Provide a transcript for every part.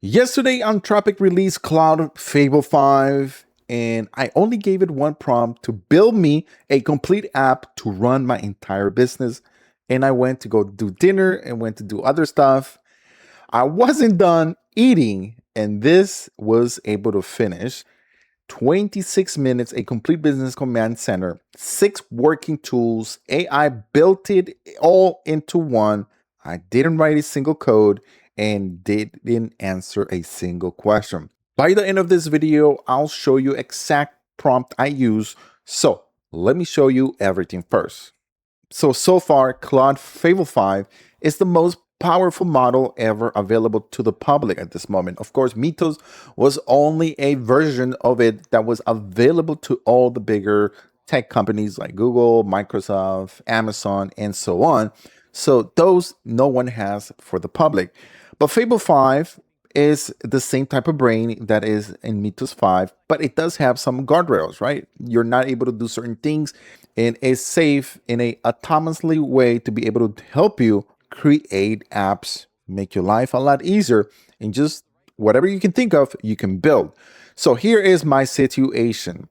Yesterday, Anthropic released Claude Fable 5, and I only gave it one prompt to build me a complete app to run my entire business. And I went to go do dinner and went to do other stuff. I wasn't done eating, and this was able to finish 26 minutes, a complete business command center, 6 working tools. AI built it all into one. I didn't write a single code and didn't answer a single question. By the end of this video, I'll show you exact prompt I use. So let me show you everything first. So far, Claude Fable 5 is the most powerful model ever available to the public at this moment. Of course, Mythos was only a version of it that was available to all the bigger tech companies like Google, Microsoft, Amazon, and so on. So those no one has for the public. But Fable 5 is the same type of brain that is in Mythos 5, but it does have some guardrails, right? You're not able to do certain things, and it's safe in a autonomously way to be able to help you create apps, make your life a lot easier, and just whatever you can think of, you can build. So here is my situation.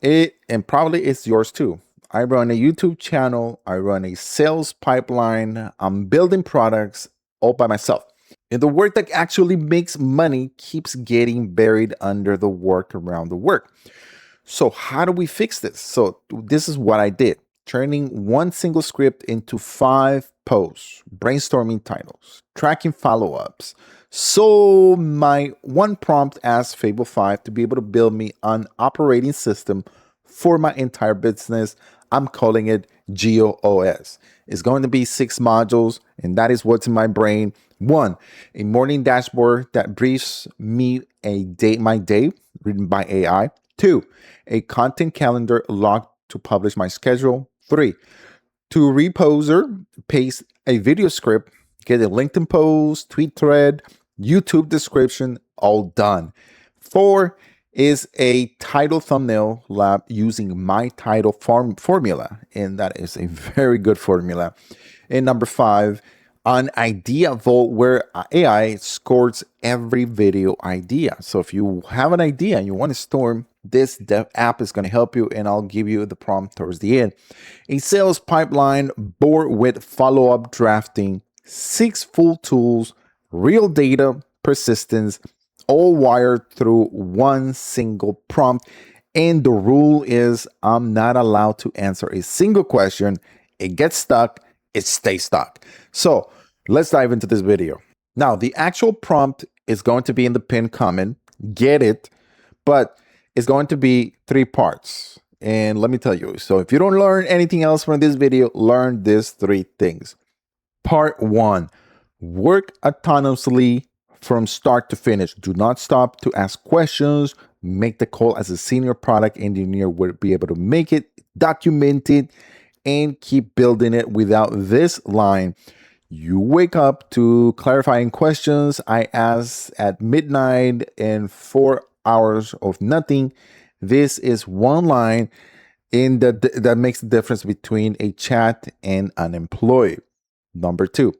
And probably it's yours too. I run a YouTube channel, I run a sales pipeline, I'm building products all by myself. And the work that actually makes money keeps getting buried under the work around the work. So how do we fix this? So this is what I did. Turning one single script into 5 posts, brainstorming titles, tracking follow-ups. So my one prompt asked Fable 5 to be able to build me an operating system for my entire business. I'm calling it GeoOS. It's going to be 6 modules, and that is what's in my brain. 1, a morning dashboard that briefs me my day written by AI. 2, a content calendar logged to publish my schedule. 3, to reposer, paste a video script, get a LinkedIn post, tweet thread, YouTube description, all done. 4 is a title thumbnail lab using my title formula, and that is a very good formula. And number 5, an idea vault where AI scores every video idea. So if you have an idea and you want to storm, this dev app is going to help you, and I'll give you the prompt towards the end. A sales pipeline board with follow-up drafting, 6 full tools, real data, persistence, all wired through one single prompt. And the rule is I'm not allowed to answer a single question. It gets stuck, it stays stuck. So let's dive into this video. Now, the actual prompt is going to be in the pinned comment. Get it, but it's going to be 3 parts. And let me tell you, so if you don't learn anything else from this video, learn these 3 things. Part 1, work autonomously from start to finish. Do not stop to ask questions. Make the call as a senior product engineer would be able to make it, document it, and keep building it without this line. You wake up to clarifying questions I ask at midnight and 4 hours of nothing. This is one line in that makes the difference between a chat and an employee. Number 2,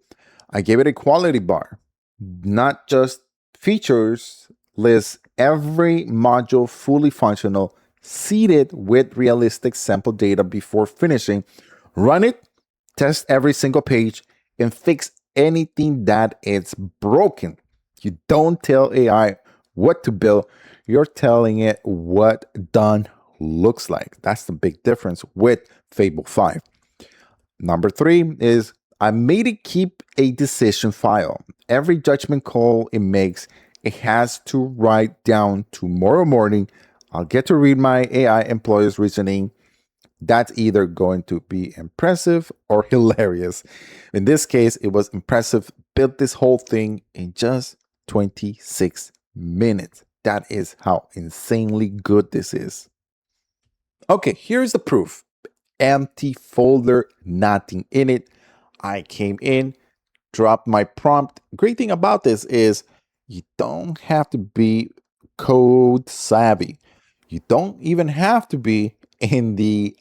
I gave it a quality bar, not just features, list every module fully functional, seeded with realistic sample data before finishing, run it, test every single page, and fix anything that is broken. You don't tell AI what to build, you're telling it what done looks like. That's the big difference with Fable 5. Number 3 is I made it keep a decision file. Every judgment call it makes, it has to write down tomorrow morning. I'll get to read my AI employee's reasoning. That's either going to be impressive or hilarious. In this case, it was impressive. Built this whole thing in just 26 minutes. That is how insanely good this is. Okay, here's the proof. Empty folder, nothing in it. I came in, dropped my prompt. Great thing about this is you don't have to be code savvy. You don't even have to be in the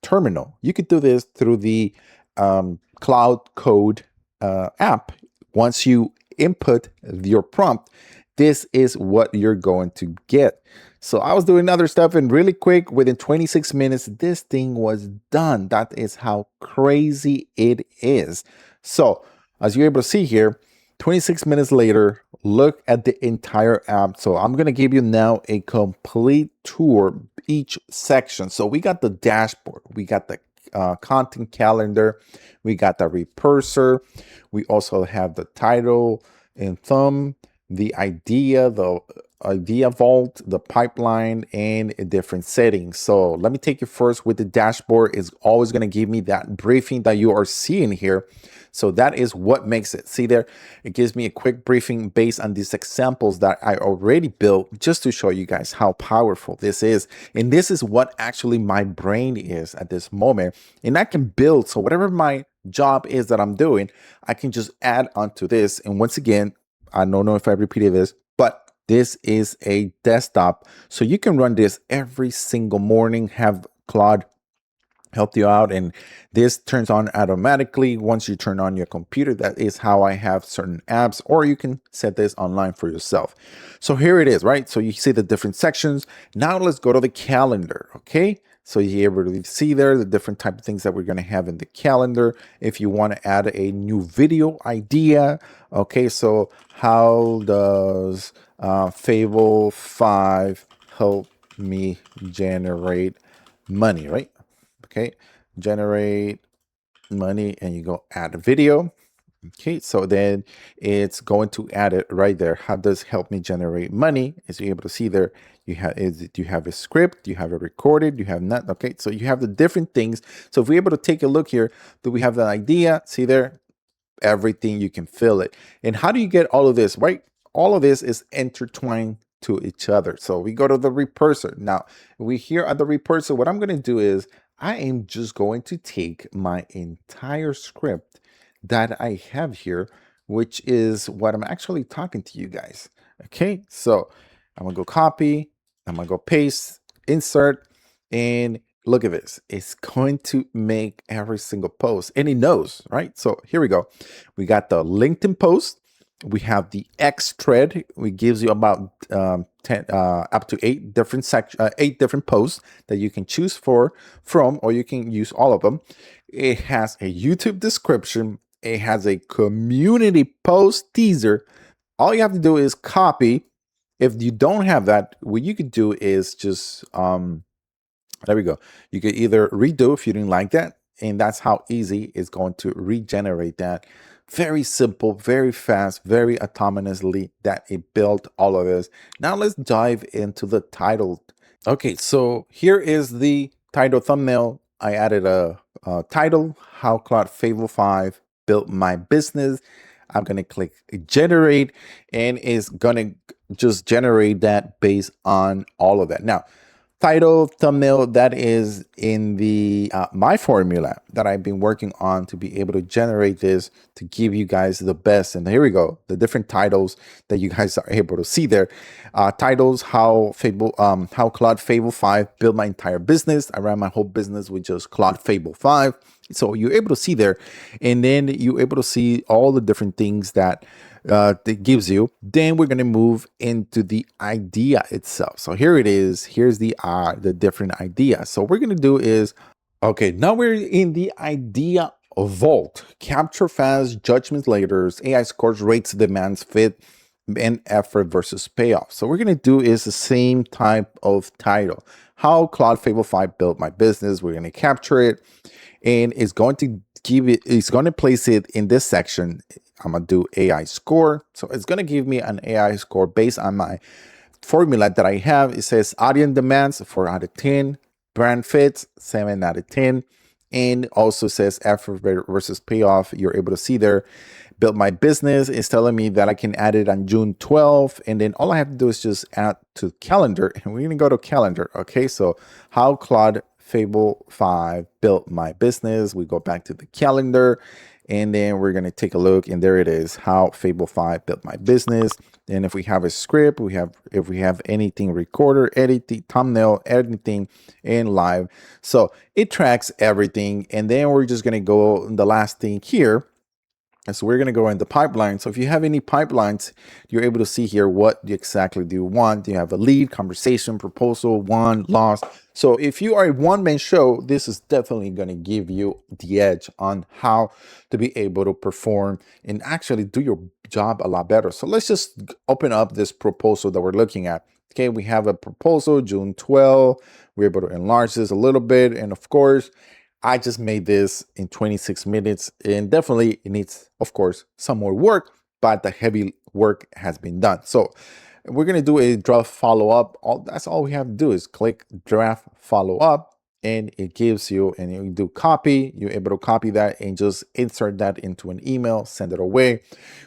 terminal. You could do this through the Cloud Code app. Once you input your prompt, this is what you're going to get. So I was doing other stuff, and really quick, within 26 minutes, this thing was done. That is how crazy it is. So as you're able to see here, 26 minutes later, look at the entire app. So I'm going to give you now a complete tour each section. So we got the dashboard, we got the content calendar, we got the recursor, we also have the title and thumb, the idea vault, the pipeline, and different settings. So let me take you first with the dashboard. Is always going to give me that briefing that you are seeing here. So that is what makes it. See there, it gives me a quick briefing based on these examples that I already built, just to show you guys how powerful this is. And this is what actually my brain is at this moment. And I can build, so whatever my job is that I'm doing, I can just add onto this. And once again, I don't know if I repeated this, but this is a desktop. So you can run this every single morning, have Claude help you out, and this turns on automatically once you turn on your computer. That is how I have certain apps, or you can set this online for yourself. So here it is, right? So you see the different sections. Now let's go to the calendar, okay? So you're able to see there the different type of things that we're going to have in the calendar. If you want to add a new video idea, okay, so how does Fable 5 help me generate money, right? Okay, generate money, and you go add a video. Okay, so then it's going to add it right there. How does help me generate money? As you're able to see there, you have a script, you have a recorded, you have not. Okay, so you have the different things. So if we're able to take a look here, do we have the idea? See there, everything, you can fill it. And how do you get all of this, right? All of this is intertwined to each other. So we go to the recursor. Now we here at the recursor, what I'm going to do is I am just going to take my entire script that I have here, which is what I'm actually talking to you guys. Okay, so I'm gonna go copy, I'm gonna go paste, insert, and look at this. It's going to make every single post, and it knows, right? So here we go. We got the LinkedIn post. We have the X thread, which gives you about 10 up to 8 different eight different posts that you can choose from, or you can use all of them. It has a YouTube description. It has a community post teaser. All you have to do is copy. If you don't have that, what you could do is just there we go. You could either redo if you didn't like that, and that's how easy it's going to regenerate that. Very simple, very fast, very autonomously that it built all of this. Now let's dive into the title. Okay, so here is the title thumbnail. I added a title, How Claude Fable 5 Built My Business. I'm going to click generate, and it's going to just generate that based on all of that. Now, title, thumbnail, that is in the my formula that I've been working on to be able to generate this to give you guys the best. And here we go, the different titles that you guys are able to see there. Titles, how Claude Fable 5 built my entire business. I ran my whole business with just Claude Fable 5. So you're able to see there, and then you're able to see all the different things that it gives you. Then we're going to move into the idea itself. So here it is. Here's the different ideas. So what we're going to do is, okay, now we're in the idea vault. Capture fast, judgments later, AI scores, rates, demands, fit, and effort versus payoff. So what we're going to do is the same type of title. How Claude Fable 5 built my business. We're going to capture it, and it's going to it's going to place it in this section. I'm going to do AI score. So it's going to give me an AI score based on my formula that I have. It says audience demands 4 out of 10, brand fits 7 out of 10, and also says effort versus payoff. You're able to see there. Built my business is telling me that I can add it on June 12th, and then all I have to do is just add to calendar, and we're going to go to calendar. Okay, so how Claude Fable 5 built my business. We go back to the calendar, and then we're going to take a look, and there it is, how Fable 5 built my business. And if we have a script, if we have anything recorder, editing, thumbnail, anything in live. So it tracks everything. And then we're just going to go the last thing here. And so we're going to go in the pipeline. So if you have any pipelines, you're able to see here what exactly do you want. Do you have a lead, conversation, proposal, won, lost? So if you are a one-man show, this is definitely going to give you the edge on how to be able to perform and actually do your job a lot better. So let's just open up this proposal that we're looking at. Okay, we have a proposal, June 12. We're able to enlarge this a little bit. And of course, I just made this in 26 minutes, and definitely it needs, of course, some more work, but the heavy work has been done. So we're going to do a draft follow-up. That's all we have to do is click draft follow-up, and it gives you, and you do copy. You're able to copy that and just insert that into an email, send it away.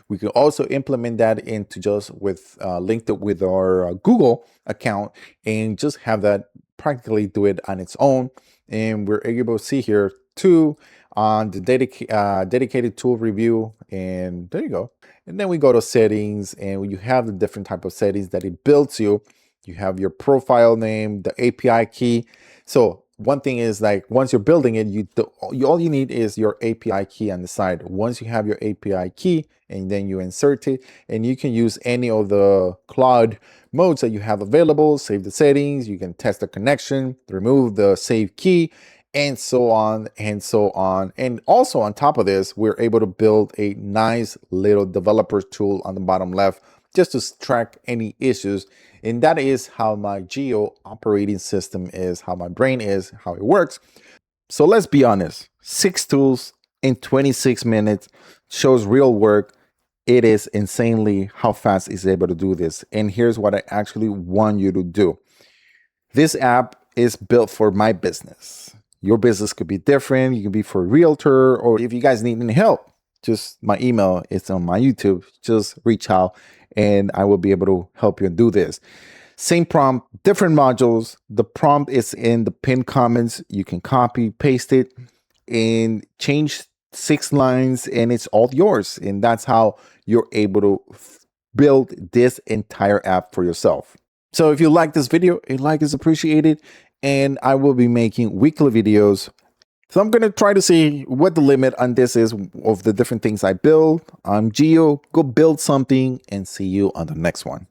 We can also implement that into just with linked it with our Google account and just have that practically do it on its own. And we're able to see here too on the dedicated tool review, and there you go. And then we go to settings, and you have the different type of settings that it builds you. You have your profile name, the API key. So one thing is, like, once you're building it, all you need is your API key on the side. Once you have your API key, and then you insert it, and you can use any of the Claude modes that you have available, save the settings, you can test the connection, remove the save key, and so on and so on. And also on top of this, we're able to build a nice little developer tool on the bottom left just to track any issues. And that is how my Geo operating system is, how my brain is, how it works. So let's be honest, 6 tools in 26 minutes shows real work. It is insanely how fast it's able to do this. And here's what I actually want you to do. This app is built for my business. Your business could be different. You can be for a realtor, or if you guys need any help, just my email is on my YouTube. Just reach out and I will be able to help you do this. Same prompt, different modules. The prompt is in the pinned comments. You can copy, paste it, and change 6 lines, and it's all yours. And that's how you're able to build this entire app for yourself. So if you like this video, a like is appreciated, and I will be making weekly videos. So I'm going to try to see what the limit on this is of the different things I build. I'm Gio. Go build something, and see you on the next one.